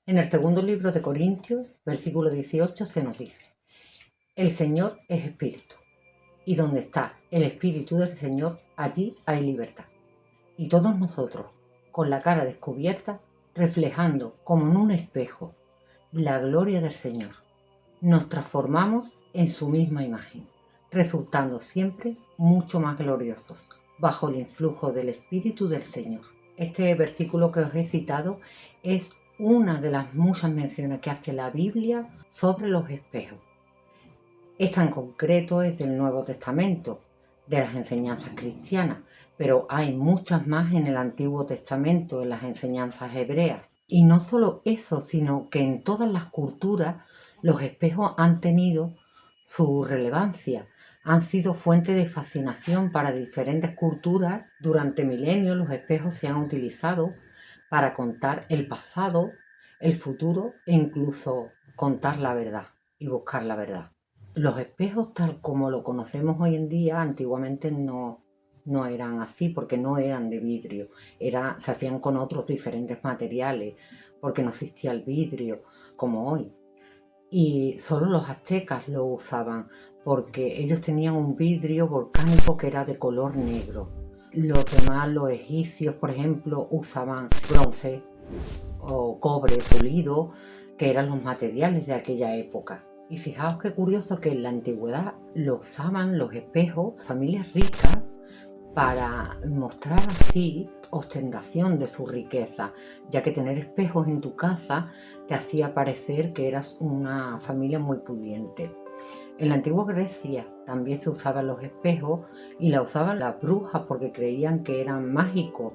En el segundo libro de Corintios, versículo 18, se nos dice: el Señor es espíritu, y donde está el espíritu del Señor, allí hay libertad. Y todos nosotros, con la cara descubierta, reflejando como en un espejo la gloria del Señor, nos transformamos en su misma imagen, resultando siempre mucho más gloriosos, bajo el influjo del Espíritu del Señor. Este versículo que os he citado es una de las muchas menciones que hace la Biblia sobre los espejos. Esta en concreto es del Nuevo Testamento, de las enseñanzas cristianas, pero hay muchas más en el Antiguo Testamento, en las enseñanzas hebreas. Y no solo eso, sino que en todas las culturas los espejos han tenido su relevancia, han sido fuente de fascinación para diferentes culturas. Durante milenios los espejos se han utilizado para contar el pasado, el futuro e incluso contar la verdad y buscar la verdad. Los espejos tal como lo conocemos hoy en día, antiguamente no eran así, porque no eran de vidrio, se hacían con otros diferentes materiales, porque no existía el vidrio como hoy. Y solo los aztecas lo usaban, porque ellos tenían un vidrio volcánico que era de color negro. Los demás, los egipcios, por ejemplo, usaban bronce o cobre pulido, que eran los materiales de aquella época. Y fijaos qué curioso que en la antigüedad lo usaban los espejos, familias ricas, para mostrar así ostentación de su riqueza, ya que tener espejos en tu casa te hacía parecer que eras una familia muy pudiente. En la antigua Grecia también se usaban los espejos y la usaban las brujas porque creían que eran mágicos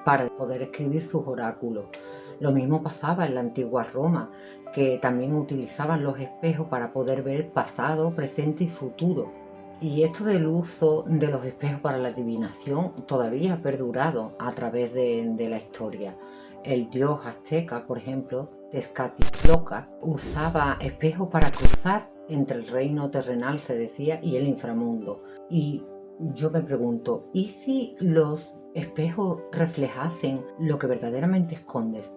para poder escribir sus oráculos. Lo mismo pasaba en la antigua Roma, que también utilizaban los espejos para poder ver pasado, presente y futuro. Y esto del uso de los espejos para la adivinación todavía ha perdurado a través de la historia. El dios azteca, por ejemplo, Tezcatlipoca, usaba espejos para cruzar entre el reino terrenal, se decía, y el inframundo. Y yo me pregunto, ¿y si los espejos reflejasen lo que verdaderamente escondes?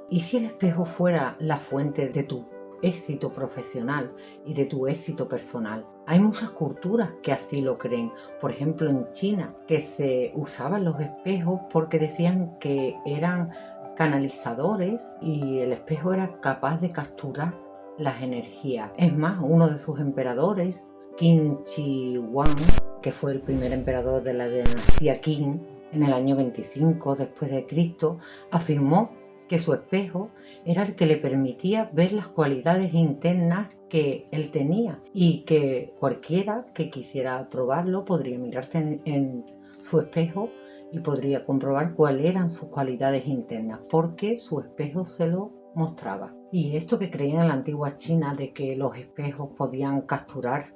¿Y si el espejo fuera la fuente de tu éxito profesional y de tu éxito personal? Hay muchas culturas que así lo creen. Por ejemplo, en China, que se usaban los espejos porque decían que eran canalizadores y el espejo era capaz de capturar las energías. Es más, uno de sus emperadores, Qin Shi Huang, que fue el primer emperador de la dinastía Qin, en el año 25 después de Cristo, afirmó que su espejo era el que le permitía ver las cualidades internas que él tenía y que cualquiera que quisiera probarlo podría mirarse en su espejo y podría comprobar cuáles eran sus cualidades internas, porque su espejo se lo mostraba. Y esto que creían en la antigua China de que los espejos podían capturar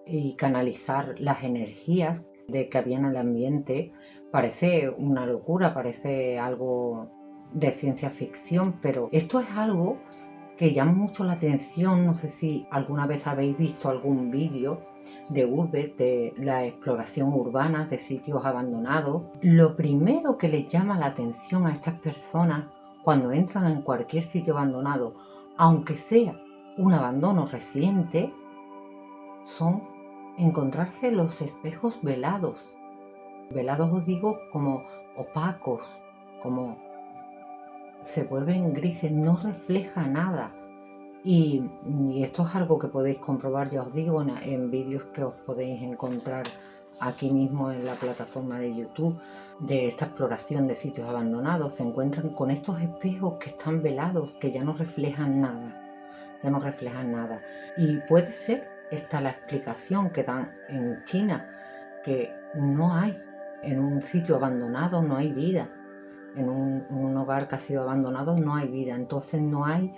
y canalizar las energías de que había en el ambiente, parece una locura, parece algo de ciencia ficción, pero esto es algo que llama mucho la atención. No sé si alguna vez habéis visto algún vídeo de urbe, de la exploración urbana de sitios abandonados. Lo primero que les llama la atención a estas personas cuando entran en cualquier sitio abandonado, aunque sea un abandono reciente, son encontrarse los espejos velados. Velados os digo como opacos, como se vuelven grises, no refleja nada. Y esto es algo que podéis comprobar, ya os digo, en vídeos que os podéis encontrar aquí mismo en la plataforma de YouTube de esta exploración de sitios abandonados. Se encuentran con estos espejos que están velados, que ya no reflejan nada, y puede ser esta la explicación que dan en China, que no hay en un sitio abandonado, no hay vida. En un hogar que ha sido abandonado no hay vida, entonces no hay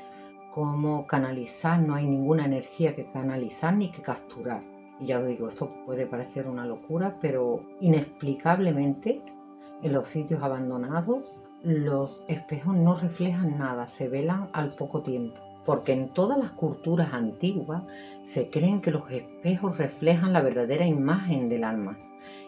cómo canalizar, no hay ninguna energía que canalizar ni que capturar. Y ya os digo, esto puede parecer una locura, pero inexplicablemente en los sitios abandonados los espejos no reflejan nada, se velan al poco tiempo. Porque en todas las culturas antiguas se creen que los espejos reflejan la verdadera imagen del alma.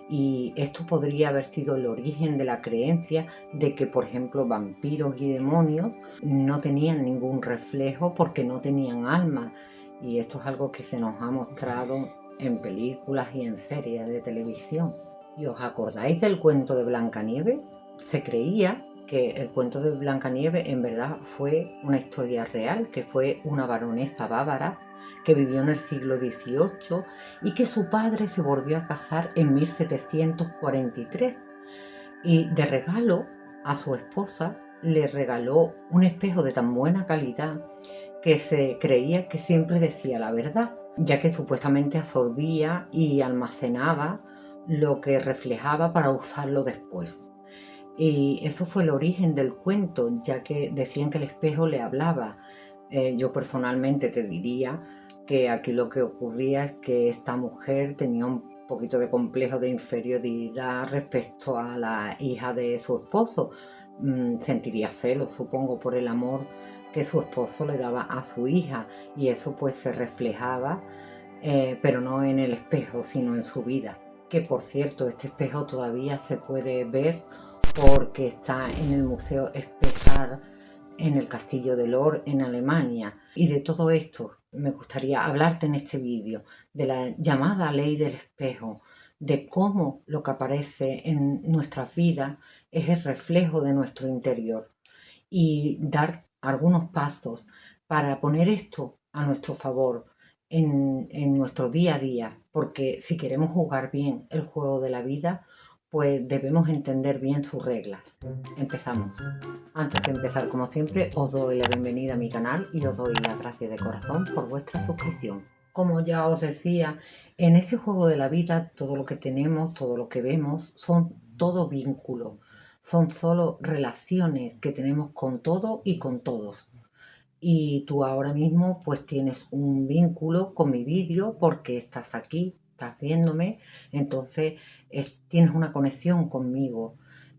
Y esto podría haber sido el origen de la creencia de que, por ejemplo, vampiros y demonios no tenían ningún reflejo porque no tenían alma. Y esto es algo que se nos ha mostrado en películas y en series de televisión. ¿Y os acordáis del cuento de Blancanieves? Se creía que el cuento de Blancanieves en verdad fue una historia real, que fue una baronesa bávara que vivió en el siglo XVIII y que su padre se volvió a casar en 1743 y de regalo a su esposa le regaló un espejo de tan buena calidad que se creía que siempre decía la verdad, ya que supuestamente absorbía y almacenaba lo que reflejaba para usarlo después. Y eso fue el origen del cuento, ya que decían que el espejo le hablaba. Yo personalmente te diría que aquí lo que ocurría es que esta mujer tenía un poquito de complejo de inferioridad respecto a la hija de su esposo. Sentiría celos, supongo, por el amor que su esposo le daba a su hija, y eso pues se reflejaba, pero no en el espejo, sino en su vida. Que por cierto, este espejo todavía se puede ver porque está en el Museo Spessart en el Castillo de Lohr en Alemania. Y de todo esto me gustaría hablarte en este vídeo, de la llamada ley del espejo, de cómo lo que aparece en nuestras vidas es el reflejo de nuestro interior, y dar algunos pasos para poner esto a nuestro favor en nuestro día a día, porque si queremos jugar bien el juego de la vida, pues debemos entender bien sus reglas. Empezamos. Antes de empezar, como siempre, os doy la bienvenida a mi canal y os doy las gracias de corazón por vuestra suscripción. Como ya os decía, en ese juego de la vida todo lo que tenemos, todo lo que vemos, son todo vínculos, son solo relaciones que tenemos con todo y con todos. Y tú ahora mismo pues tienes un vínculo con mi vídeo porque estás aquí, estás viéndome, entonces tienes una conexión conmigo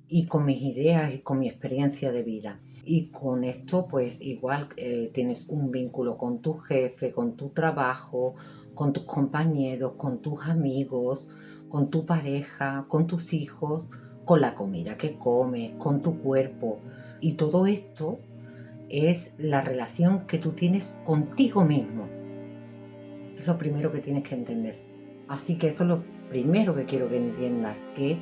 y con mis ideas y con mi experiencia de vida. Y con esto pues igual tienes un vínculo con tu jefe, con tu trabajo, con tus compañeros, con tus amigos, con tu pareja, con tus hijos, con la comida que comes, con tu cuerpo. Y todo esto es la relación que tú tienes contigo mismo. Es lo primero que tienes que entender. Así que eso es lo primero que quiero que entiendas, que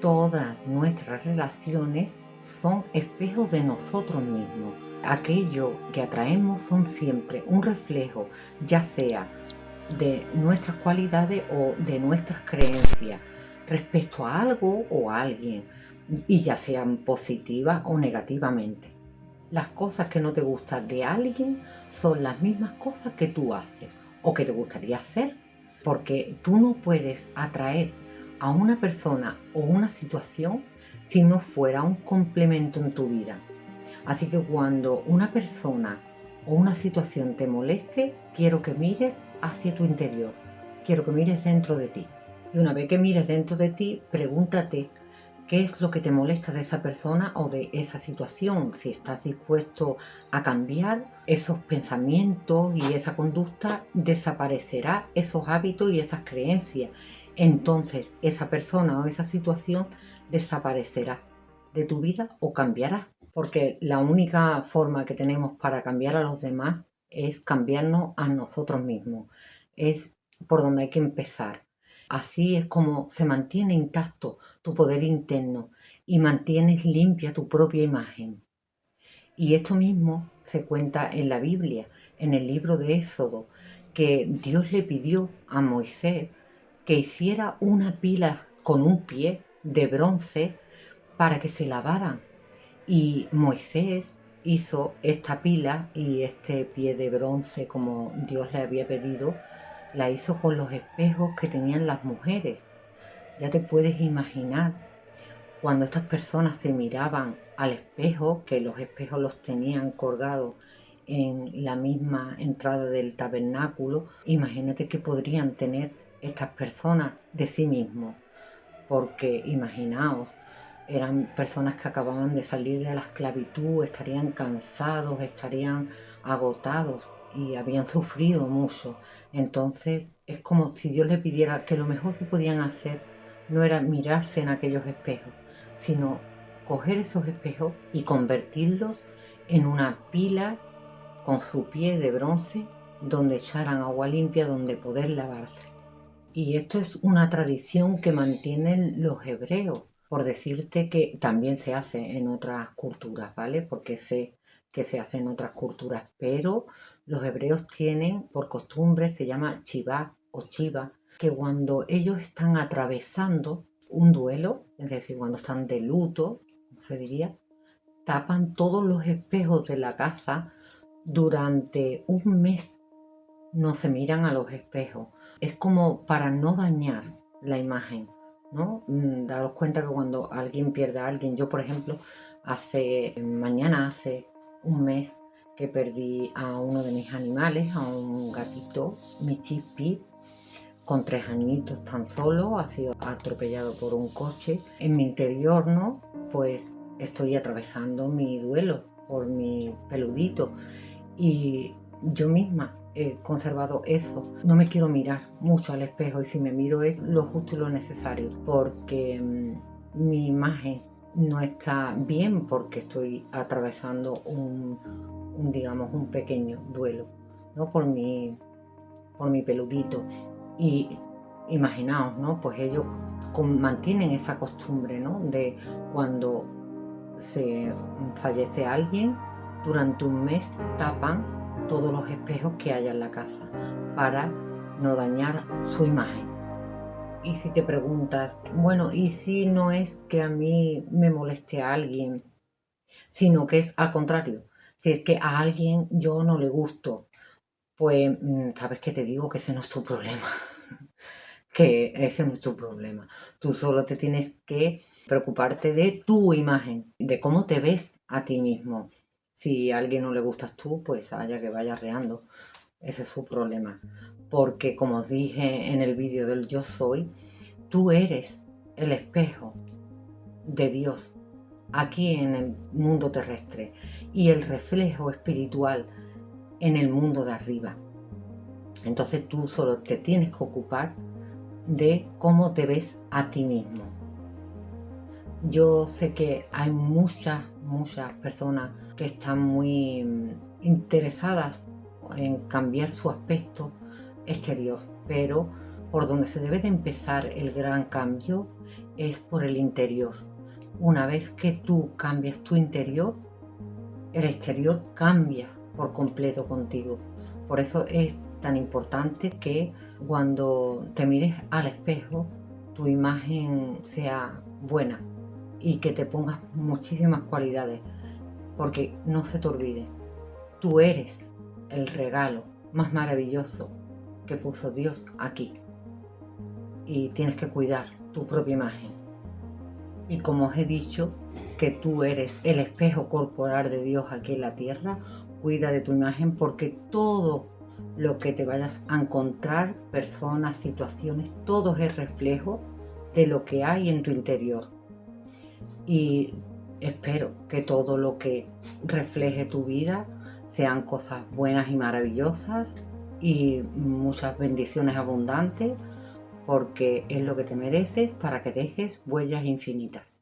todas nuestras relaciones son espejos de nosotros mismos. Aquello que atraemos son siempre un reflejo, ya sea de nuestras cualidades o de nuestras creencias respecto a algo o a alguien, y ya sean positivas o negativamente. Las cosas que no te gustan de alguien son las mismas cosas que tú haces o que te gustaría hacer, porque tú no puedes atraer a una persona o una situación si no fuera un complemento en tu vida. Así que cuando una persona o una situación te moleste, quiero que mires hacia tu interior, quiero que mires dentro de ti. Y una vez que mires dentro de ti, pregúntate qué es lo que te molesta de esa persona o de esa situación. Si estás dispuesto a cambiar esos pensamientos y esa conducta, desaparecerá esos hábitos y esas creencias. Entonces esa persona o esa situación desaparecerá de tu vida o cambiará. Porque la única forma que tenemos para cambiar a los demás es cambiarnos a nosotros mismos. Es por donde hay que empezar. Así es como se mantiene intacto tu poder interno y mantienes limpia tu propia imagen. Y esto mismo se cuenta en la Biblia, en el libro de Éxodo, que Dios le pidió a Moisés que hiciera una pila con un pie de bronce para que se lavaran. Y Moisés hizo esta pila y este pie de bronce, como Dios le había pedido, la hizo con los espejos que tenían las mujeres. Ya te puedes imaginar cuando estas personas se miraban al espejo, que los espejos los tenían colgados en la misma entrada del tabernáculo. Imagínate que podrían tener estas personas de sí mismos, porque imaginaos, eran personas que acababan de salir de la esclavitud, estarían cansados, estarían agotados y habían sufrido mucho. Entonces es como si Dios le pidiera que lo mejor que podían hacer no era mirarse en aquellos espejos, sino coger esos espejos y convertirlos en una pila con su pie de bronce donde echaran agua limpia, donde poder lavarse. Y esto es una tradición que mantienen los hebreos, por decirte que también se hace en otras culturas, ¿vale? Porque sé que se hace en otras culturas, pero los hebreos tienen por costumbre, se llama chivá o chiva, que cuando ellos están atravesando un duelo, es decir, cuando están de luto, como se diría, tapan todos los espejos de la casa durante un mes. No se miran a los espejos. Es como para no dañar la imagen, ¿no? Daros cuenta que cuando alguien pierde a alguien, yo por ejemplo, mañana hace un mes que perdí a uno de mis animales, a un gatito, mi Chippy, con 3 añitos tan solo, ha sido atropellado por un coche. En mi interior, ¿no? Pues estoy atravesando mi duelo por mi peludito y yo misma he conservado eso. No me quiero mirar mucho al espejo y si me miro es lo justo y lo necesario porque mi imagen no está bien porque estoy atravesando digamos, un pequeño duelo, ¿no? Por mi peludito. Y imaginaos, ¿no? Pues ellos mantienen esa costumbre, ¿no? De cuando se fallece alguien, durante un mes tapan todos los espejos que haya en la casa para no dañar su imagen. Y si te preguntas, bueno, ¿y si no es que a mí me moleste a alguien, sino que es al contrario? Si es que a alguien yo no le gusto, pues, ¿sabes qué te digo? Que ese no es tu problema. Que ese no es tu problema. Tú solo te tienes que preocuparte de tu imagen, de cómo te ves a ti mismo. Si a alguien no le gustas tú, pues haya que vaya reando. Ese es su problema. Porque como os dije en el vídeo del Yo Soy, tú eres el espejo de Dios aquí en el mundo terrestre y el reflejo espiritual en el mundo de arriba. Entonces tú solo te tienes que ocupar de cómo te ves a ti mismo. Yo sé que hay muchas personas que están muy interesadas en cambiar su aspecto exterior, pero por donde se debe de empezar el gran cambio es por el interior. Una vez que tú cambias tu interior, el exterior cambia por completo contigo. Por eso es tan importante que cuando te mires al espejo, tu imagen sea buena y que te pongas muchísimas cualidades, porque no se te olvide, tú eres el regalo más maravilloso que puso Dios aquí y tienes que cuidar tu propia imagen. Y como os he dicho, que tú eres el espejo corporal de Dios aquí en la tierra, cuida de tu imagen porque todo lo que te vayas a encontrar, personas, situaciones, todo es reflejo de lo que hay en tu interior. Y espero que todo lo que refleje tu vida sean cosas buenas y maravillosas y muchas bendiciones abundantes porque es lo que te mereces para que dejes huellas infinitas.